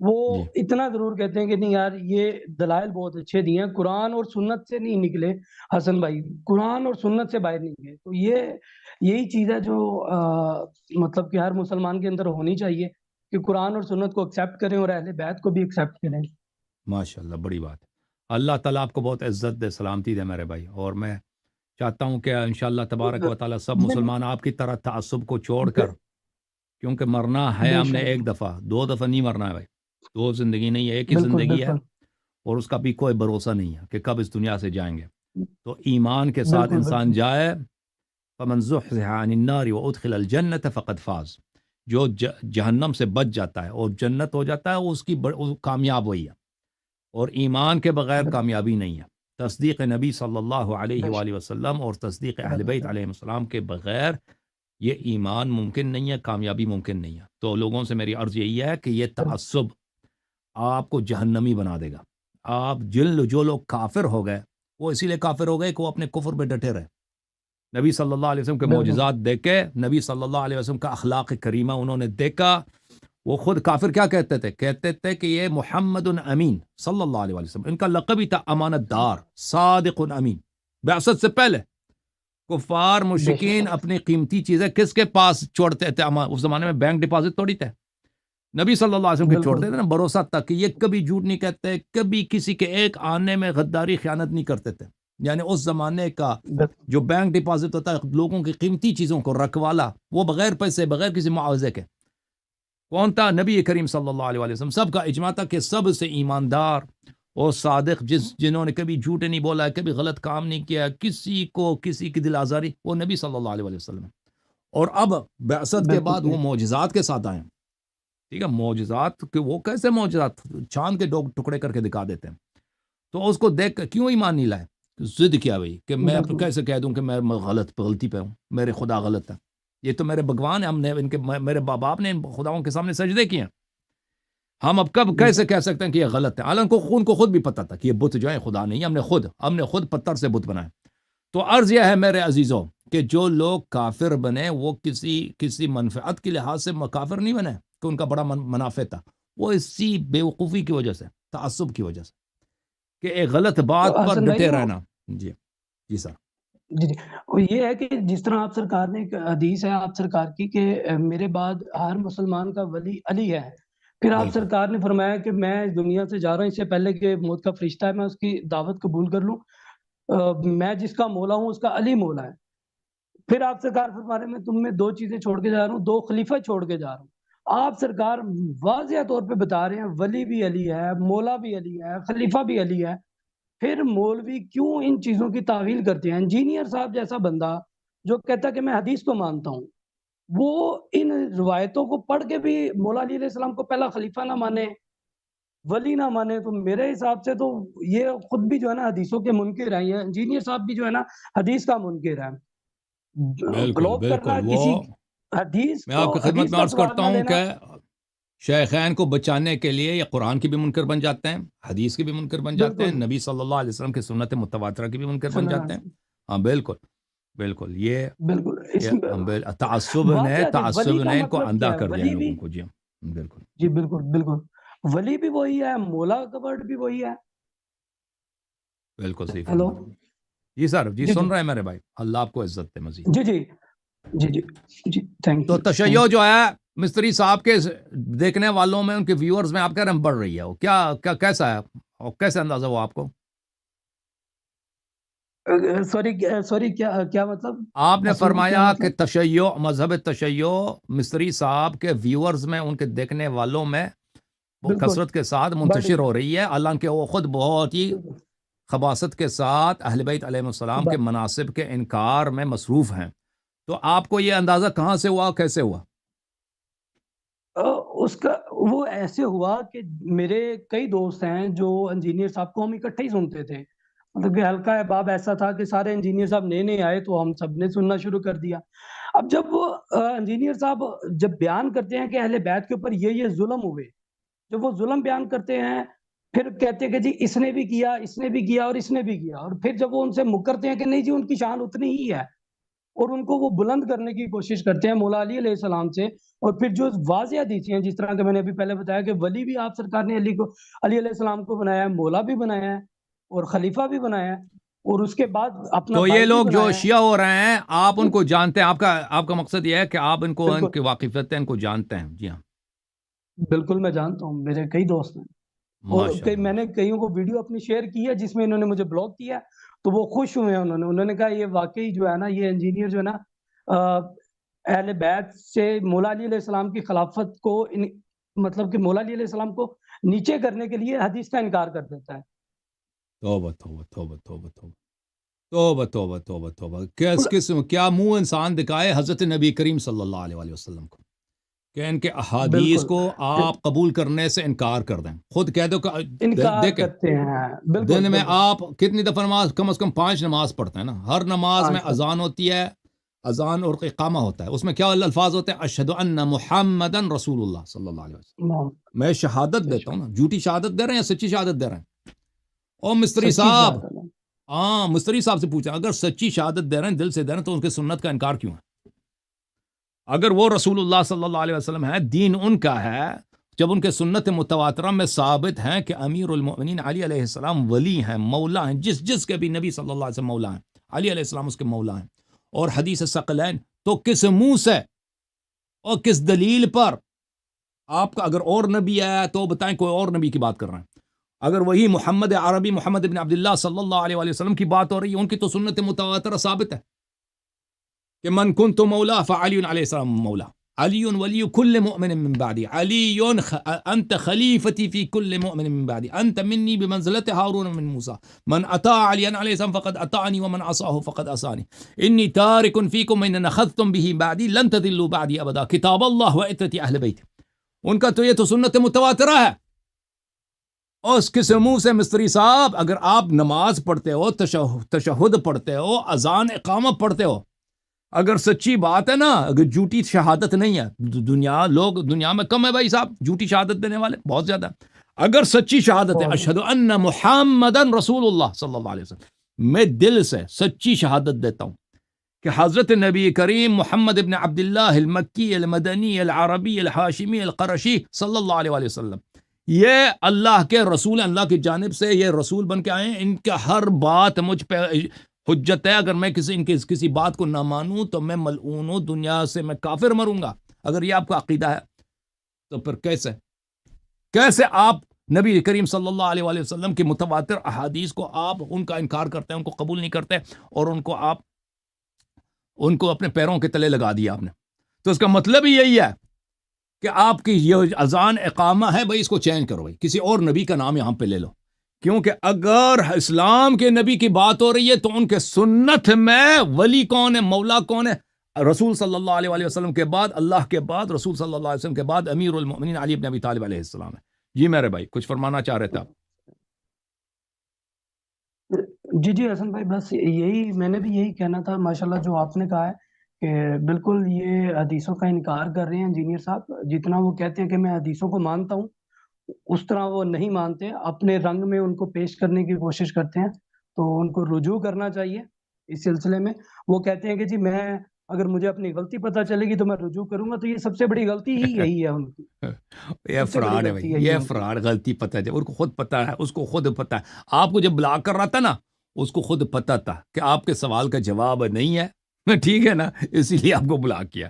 وہ جی اتنا ضرور کہتے ہیں کہ نہیں یار یہ دلائل بہت اچھے دیے ہیں، قرآن اور سنت سے نہیں نکلے حسن بھائی، قرآن اور سنت سے باہر نہیں گئے۔ تو یہی چیز ہے جو مطلب کہ ہر مسلمان کے اندر ہونی چاہیے کہ قرآن اور سنت کو ایکسیپٹ کریں اور اہل بیت کو بھی ایکسیپٹ کریں۔ ماشاء اللہ، بڑی بات ہے۔ اللہ تعالیٰ آپ کو بہت عزت دے، سلامتی دے میرے بھائی، اور میں چاہتا ہوں کہ انشاءاللہ تبارک و تعالیٰ سب مسلمان آپ کی طرح تعصب کو چھوڑ کر، کیونکہ مرنا ہے بے ہم نے شک، ایک دفعہ، دو دفعہ نہیں مرنا ہے بھائی، دو زندگی نہیں ہے، ایک ہی بالکل زندگی ہے، بالکل اور اس کا بھی کوئی بھروسہ نہیں ہے کہ کب اس دنیا سے جائیں گے۔ تو ایمان کے ساتھ بالکل انسان بالکل جائے، فمن زحزح عن النار وادخل الجنت فقد فاز، جو جہنم سے بچ جاتا ہے اور جنت ہو جاتا ہے، اس کی کامیاب ہوئی ہے، اور ایمان کے بغیر کامیابی نہیں ہے۔ تصدیق نبی صلی اللہ علیہ بے وآلہ وسلم اور تصدیق اہل بیت علیہ السلام کے بغیر یہ ایمان ممکن نہیں ہے، کامیابی ممکن نہیں ہے۔ تو لوگوں سے میری عرض یہی ہے کہ یہ تعصب آپ کو جہنمی بنا دے گا۔ آپ جو لوگ کافر ہو گئے، وہ اسی لیے کافر ہو گئے کہ وہ اپنے کفر پہ ڈٹے رہے۔ نبی صلی اللہ علیہ وسلم کے بالکل معجزات دیکھے، نبی صلی اللہ علیہ وسلم کا اخلاق کریمہ انہوں نے دیکھا، وہ خود کافر کیا کہتے تھے؟ کہتے تھے کہ یہ محمد امین صلی اللہ علیہ وسلم، ان کا لقب ہی تھا امانت دار، صادق امین۔ بعثت سے پہلے کفار بے مشرکین شک اپنی قیمتی چیزیں کس کے پاس چھوڑتے تھے؟ اس زمانے میں بینک ڈپازٹ تھوڑی تھے، نبی صلی اللہ علیہ وسلم کے بالکل چھوڑتے تھے نا، بھروسہ تک کہ یہ کبھی جھوٹ نہیں کہتے، کبھی کسی کے ایک آنے میں غداری خیانت نہیں کرتے تھے۔ یعنی اس زمانے کا بالکل جو بینک ڈپازٹ ہوتا ہے لوگوں کی قیمتی چیزوں کو رکھوالا، وہ بغیر پیسے، بغیر کسی معاوضے کے، کون تھا؟ نبی کریم صلی اللہ علیہ وسلم۔ سب کا اجماع تھا کہ سب سے ایماندار اور صادق جنہوں نے کبھی جھوٹ نہیں بولا، کبھی غلط کام نہیں کیا، کسی کو کسی کی دل آزاری، وہ نبی صلی اللہ علیہ وسلم۔ اور اب بعثت کے بعد بالکل وہ معجزات کے ساتھ آئے ہیں، ٹھیک ہے، معجزات کہ وہ کیسے معجزات؟ چاند کے ٹکڑے کر کے دکھا دیتے ہیں۔ تو اس کو دیکھ کر کیوں ایمان نہیں لائے؟ ضد کیا بھائی کہ میں بالکل کیسے کہہ دوں کہ میں غلطی پہ ہوں، میرے خدا غلط ہے، یہ تو میرے بھگوان ہیں، ہم نے ان کے، میرے باپ نے ان خداؤں کے سامنے سجدے کیے ہیں، ہم اب کب کیسے کہہ سکتے ہیں کہ یہ غلط ہے؟ حالانکہ ان کو خود بھی پتا تھا کہ یہ بت جو ہے خدا نہیں، ہم نے خود پتھر سے بت بنائے۔ تو عرض یہ ہے میرے عزیزوں کہ جو لوگ کافر بنے وہ کسی منفعت کے لحاظ سے کافر نہیں بنے کہ ان کا بڑا منافع تھا، وہ اسی بیوقوفی کی وجہ سے، تعصب کی وجہ سے، کہ ایک غلط بات تو پر حسن بھائی ڈٹے وہ رہنا۔ جی جی سر۔ جی وہ یہ ہے کہ جس طرح آپ سرکار نے ایک حدیث ہے آپ سرکار کی کہ میرے بعد ہر مسلمان کا ولی علی ہے، پھر آپ بالکل سرکار نے فرمایا کہ میں اس دنیا سے جا رہا ہوں اس سے پہلے کہ موت کا فرشتہ ہے میں اس کی دعوت قبول کر لوں، میں جس کا مولا ہوں اس کا علی مولا ہے۔ پھر آپ سرکار فرما رہے ہیں میں تم میں دو چیزیں چھوڑ کے جا رہا ہوں، دو خلیفہ چھوڑ کے جا رہا ہوں۔ آپ سرکار واضح طور پہ بتا رہے ہیں ولی بھی علی ہے، مولا بھی علی ہے، خلیفہ بھی علی ہے۔ پھر مولوی کیوں ان چیزوں کی تعویل کرتے ہیں؟ انجینئر صاحب جیسا بندہ جو کہتا ہے کہ میں حدیث کو مانتا ہوں، وہ ان روایتوں کو پڑھ کے بھی مولا علی علیہ السلام کو پہلا خلیفہ نہ مانے، ولی نہ مانے، تو میرے حساب سے تو یہ خود بھی جو ہے نا حدیثوں کے منکر ہیں، یہ انجینئر صاحب بھی جو ہے نا حدیث کا منکر ہے۔ بالکل بلاک بالکل، کرنا وہ کسی حدیث میں کو، آپ کی خدمت حدیث میں کا عرض سواد کرتا نہ ہوں لینا۔ کہ شیخین کو بچانے کے لیے یہ قرآن کی بھی منکر بن جاتے ہیں، حدیث کے بھی منکر بن جاتے ہیں، بالکل نبی صلی اللہ علیہ وسلم کی سنت متواترہ کی بھی منکر صلی بن اللہ جاتے علیہ ہیں۔ وسلم، ہاں بالکل بالکل، بالکل اس میں تعصب ولی کا نے ان کو مطلب اندھا کیا ہے؟ کر دیا ان ولی بھی، لوگوں کو۔ جی بالکل جی بالکل بالکل، ولی بھی وہی ہے، مولا کا ورڈ بھی وہی ہے۔ بالکل صحیح ہیلو، فرما رہے ہیں۔ جی سر، جی جی جی سن رہے ہیں میرے بھائی، اللہ آپ کو عزت دے مزید۔ جی جی جی جی جی، تھینک تو یو تشیع تھینک جو ہے مستری صاحب کے دیکھنے والوں میں، ان کے ویورز میں آپ کہہ رہے ہیں بڑھ رہی ہے، وہ کیسا ہے اور کیسے اندازہ ہوا آپ کو؟ یو۔ سوری کیا مطلب؟ آپ نے حسن بھائی کیا فرمایا کہ مطلب؟ تشیع، مذہب تشیع مصری صاحب کے ویورز میں، ان کے دیکھنے والوں میں وہ بالکل کثرت کے ساتھ بڑھ منتشر رہی ہو رہی ہے، حالانکہ وہ خود بہت ہی ہے۔ خباثت کے ساتھ اہل بیت علیہ السلام کے بس مناصب کے انکار میں مصروف ہیں۔ تو آپ کو یہ اندازہ کہاں سے ہوا، کیسے ہوا؟ اس کا وہ ایسے ہوا کہ میرے کئی دوست ہیں جو انجینئر صاحب کو ہم اکٹھے ہی سنتے تھے، مطلب کہ حلقہ احباب ایسا تھا کہ سارے انجینئر صاحب نئے نئے آئے تو ہم سب نے سننا شروع کر دیا۔ اب جب وہ انجینئر صاحب جب بیان کرتے ہیں کہ اہل بیت کے اوپر یہ ظلم ہوئے، جب وہ ظلم بیان کرتے ہیں پھر کہتے ہیں کہ جی اس نے بھی کیا، اس نے بھی کیا اور اس نے بھی کیا، اور پھر جب وہ ان سے مکرتے ہیں کہ نہیں جی ان کی شان اتنی ہی ہے، اور ان کو وہ بلند کرنے کی کوشش کرتے ہیں مولا علی علیہ السلام سے. اور پھر جو واضح حدیثیں ہیں، جس طرح کہ میں نے ابھی پہلے بتایا کہ ولی بھی آپ سرکار نے علی علیہ السلام کو بنایا ہے، مولا بھی بنایا ہے اور خلیفہ بھی بنایا ہے، اور اس کے بعد اپنا تو یہ بھائی بھی لوگ جو بنایا ہے. شیعہ ہو رہے ہیں، آپ ان کو جانتے ہیں؟ آپ کا مقصد یہ ہے کہ آپ ان کو، ان بالکل کی واقفیت ہے، ان کو جانتے ہیں؟ جی ہاں، بالکل میں جانتا ہوں، میرے کئی دوست ہیں، اور ماشاء اللہ میں نے کئیوں کو ویڈیو اپنی شیئر کی ہے جس میں انہوں نے مجھے بلاک کیا، تو وہ خوش ہوئے ہیں. انہوں نے کہا یہ واقعی جو ہے نا، یہ انجینئر جو ہے نا اہل بیت سے مولا علی علیہ السلام کی خلافت کو مطلب کہ مولا علی علیہ السلام کو نیچے کرنے کے لیے حدیث کا انکار کر دیتا ہے. توبہ توبہ توبہ توبہ توبہ توبہ توبہ توبہ توبہ. کس قسم کیا منہ انسان دکھائے حضرت نبی کریم صلی اللہ علیہ وسلم کو کہ ان کے احادیث بالکل کو آپ قبول کرنے سے انکار کر دیں. خود کہہ دو کہ انکار دیکھیں، کرتے ہیں. بالکل دن میں بالکل آپ کتنی دفعہ نماز؟ کم از کم 5 نماز پڑھتے ہیں نا. ہر نماز میں 5 اذان ہوتی ہے، اذان اور اقامہ ہوتا ہے. اس میں کیا الفاظ ہوتے ہیں؟ اشہد ان محمدن رسول اللہ صلی اللہ علیہ وسلم. میں شہادت دیتا ہوں نا. جھوٹی شہادت دے رہے ہیں یا سچی شہادت دے رہے ہیں؟ او مستری سچی صاحب، شہادت ہے. ہاں مستری صاحب سے پوچھیں، اگر سچی شہادت دے رہے ہیں، دل سے دے رہے ہیں، تو ان کے سنت کا انکار کیوں ہے؟ اگر وہ رسول اللہ صلی اللہ علیہ وسلم ہے، دین ان کا ہے، جب ان کے سنت متواترہ میں ثابت ہیں کہ امیر المؤمنین علی علیہ السلام ولی ہیں، مولا ہیں، جس کے بھی نبی صلی اللہ علیہ وسلم مولا ہیں، علی علیہ السلام اس کے مولا ہیں، اور حدیث ثقلین، تو کس منہ سے اور کس دلیل پر آپ کا؟ اگر اور نبی ہے تو بتائیں، کوئی اور نبی کی بات کر رہے ہیں. اگر وہی محمد عربی، محمد ابن عبداللہ صلی اللہ علیہ وسلم کی بات ہو رہی ہے، ان کی تو سنت متواترہ ثابت ہے کہ من کنت مولا فعلی علیہ السلام مولا، علی ولی کل مؤمن من بعدی، انت خلیفتی فی کل مؤمن من بعدی، انت منی بمنزلت ہارون من موسیٰ، من اطاع علی علیہ السلام فقد اطاعنی ومن عصاه فقد عصانی، انی تارک فیکم من نخذتم به بعدی لن تضلوا بعدی ابدا، کتاب اللہ و عترتی اہل بیت. ان کا تو یہ تو سنت متواترہ ہے. اور اس کس منہ سے مستری صاحب؟ اگر آپ نماز پڑھتے ہو، تشہد پڑھتے ہو، اذان اقامہ پڑھتے ہو، اگر سچی بات ہے نا، اگر جھوٹی شہادت نہیں ہے، لوگ دنیا میں کم ہے بھائی صاحب جھوٹی شہادت دینے والے، بہت زیادہ. اگر سچی شہادت ہے، بہت اشہد ان محمدن رسول اللہ صلی اللہ علیہ وسلم، میں دل سے سچی شہادت دیتا ہوں کہ حضرت نبی کریم محمد ابن عبداللہ المکی المدنی العربی الحاشمی القرشی صلی اللہ علیہ وسلم یہ اللہ کے رسول، اللہ کی جانب سے یہ رسول بن کے آئے ہیں. ان کا ہر بات مجھ پہ حجت ہے. اگر میں کسی بات کو نہ مانوں تو میں ملعون ہوں، دنیا سے میں کافر مروں گا. اگر یہ آپ کا عقیدہ ہے تو پھر کیسے آپ نبی کریم صلی اللہ علیہ وسلم کی متواتر احادیث کو آپ ان کا انکار کرتے ہیں، ان کو قبول نہیں کرتے، اور ان کو اپنے پیروں کے تلے لگا دیا آپ نے؟ تو اس کا مطلب ہی یہی ہے کہ آپ کی یہ اذان اقامہ ہے بھائی، اس کو چینج کرو، بھائی کسی اور نبی کا نام یہاں پہ لے لو. کیونکہ اگر اسلام کے نبی کی بات ہو رہی ہے تو ان کے سنت میں ولی کون ہے، مولا کون ہے؟ رسول صلی اللہ علیہ وسلم کے بعد، اللہ کے بعد، رسول صلی اللہ علیہ وسلم کے بعد امیر المؤمنین علی بن ابی طالب علیہ السلام ہے. جی میرے بھائی کچھ فرمانا چاہ رہے تھے آپ؟ جی حسن بھائی، بس میں نے بھی یہی کہنا تھا. ماشاءاللہ جو آپ نے کہا ہے کہ بالکل یہ حدیثوں کا انکار کر رہے ہیں انجینئر صاحب. جتنا وہ کہتے ہیں کہ میں حدیثوں کو مانتا ہوں، اس طرح وہ نہیں مانتے، اپنے رنگ میں ان کو پیش کرنے کی کوشش کرتے ہیں. تو ان کو رجوع کرنا چاہیے اس سلسلے میں. وہ کہتے ہیں کہ جی اگر مجھے اپنی غلطی پتہ چلے گی تو میں رجوع کروں گا. تو یہ سب سے بڑی غلطی ہی یہی ہے ان کی. یہ سب سے بڑی فراڈ ہے غلطی بھائی، یہی ہے یہ ان کی. فراڈ غلطی پتہ ہے، ان کو خود پتہ ہے، اس کو خود پتہ ہے. آپ کو جب بلاک کر رہا تھا نا، اس کو خود پتہ تھا کہ آپ کے سوال کا جواب نہیں ہے، ٹھیک ہے نا، اسی لیے آپ کو بلاک کیا.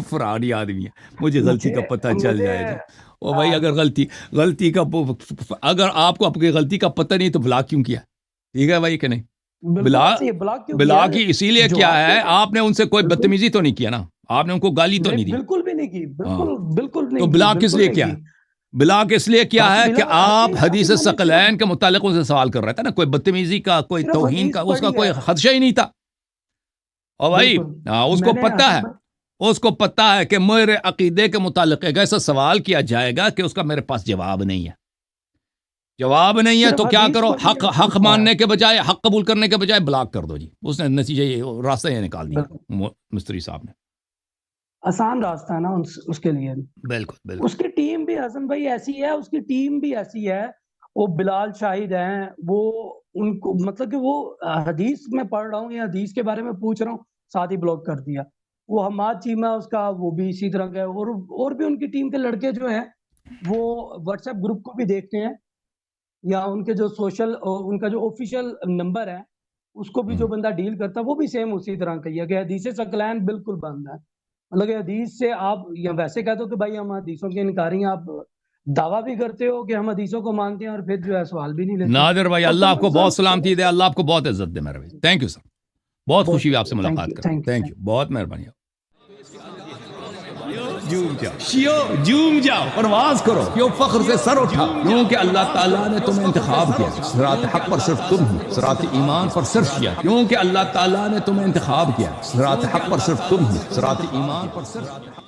فراڈی آدمی ہے. مجھے غلطی کا پتہ چل جائے جی. او بھائی اگر غلطی کا اگر آپ کو اپنی غلطی کا پتہ نہیں تو بلاک کیوں کیا؟ ٹھیک ہے بھائی کہ نہیں؟ بالکل ایسے ہی بلاک کیوں کیا بلاک ہی اسی لیے جو کیا آپ ہے، کے آپ نے ان سے کوئی بالکل بدتمیزی تو نہیں کیا نا، آپ نے ان کو گالی تو نہیں دی. بالکل بھی نہیں کی. ہاں، بالکل تو نہیں کی. بلاک کس بالکل لیے نہیں کیا کی. ہے؟ بلاک اس لیے کیا ہے کہ آپ حدیث میں نے ثقلین کے متعلق ان سے سوال کر رہے تھے نا، کوئی بدتمیزی کا، کوئی صرف توہین حدیث کا، اس کا پڑھی کوئی ہے. خدشہ ہی نہیں تھا. اور بھائی بالکل اس میں کو نے پتہ حسن ہے، بھائی اس کو پتہ ہے کہ میرے عقیدے کے متعلق ایک ایسا سوال کیا جائے گا کہ اس کا میرے پاس جواب نہیں ہے. جواب نہیں ہے صرف تو کیا حدیث کرو؟ پڑھی ہے اس حق کو کہا ہے. ماننے کے بجائے، حق قبول کرنے کے بجائے بلاک کر دو جی. اس نے نتیجہ یہ راستہ یہ نکال دیا بالکل مستری صاحب نے. آسان راستہ ہے نا اس کے لیے. بالکل بالکل. اس کی ٹیم بھی حسن بھائی ایسی ہے، اس کی ٹیم بھی ایسی ہے. وہ بلال شاہد ہیں، وہ ان کو مطلب کہ وہ حدیث میں پڑھ رہا ہوں یا حدیث کے بارے میں پوچھ رہا ہوں، ساتھ ہی بلاک کر دیا. وہ حماد چیمہ اس کا وہ بھی اسی طرح کا ہے, اور بھی ان کی ٹیم کے لڑکے جو ہیں وہ واٹس ایپ گروپ کو بھی دیکھتے ہیں, یا ان کے جو سوشل ان کا جو آفیشیل نمبر ہے اس کو بھی جو بندہ ڈیل کرتا ہے وہ بھی سیم اسی طرح کا ہی ہے کہ حدیث ثقلین بالکل بند ہے. مطلب کہ حدیث سے آپ یا ویسے کہہ دو کہ بھائی ہم حدیثوں کے انکاری ہیں, آپ دعویٰ بھی کرتے ہو کہ ہم حدیثوں کو مانتے ہیں اور پھر جو ہے سوال بھی نہیں لیتے. نادر بھائی اللہ آپ کو بہت سلامتی دے, اللہ آپ کو بہت عزت دے میرے بھائی. تھینک یو سر, بہت خوشی ہوئی آپ سے ملاقات کر. تھینک یو, بہت مہربانی. جھوم جاؤ, پرواز کرو, کیوں فخر سے سر اٹھا, کیونکہ اللہ تعالیٰ نے تمہیں انتخاب کیا. صراط حق پر صرف تم ہی, صراط ایمان پر صرف کیا, کیونکہ اللہ تعالیٰ نے تمہیں انتخاب کیا. صراط حق پر صرف تم ہی, صراط ایمان پر صرف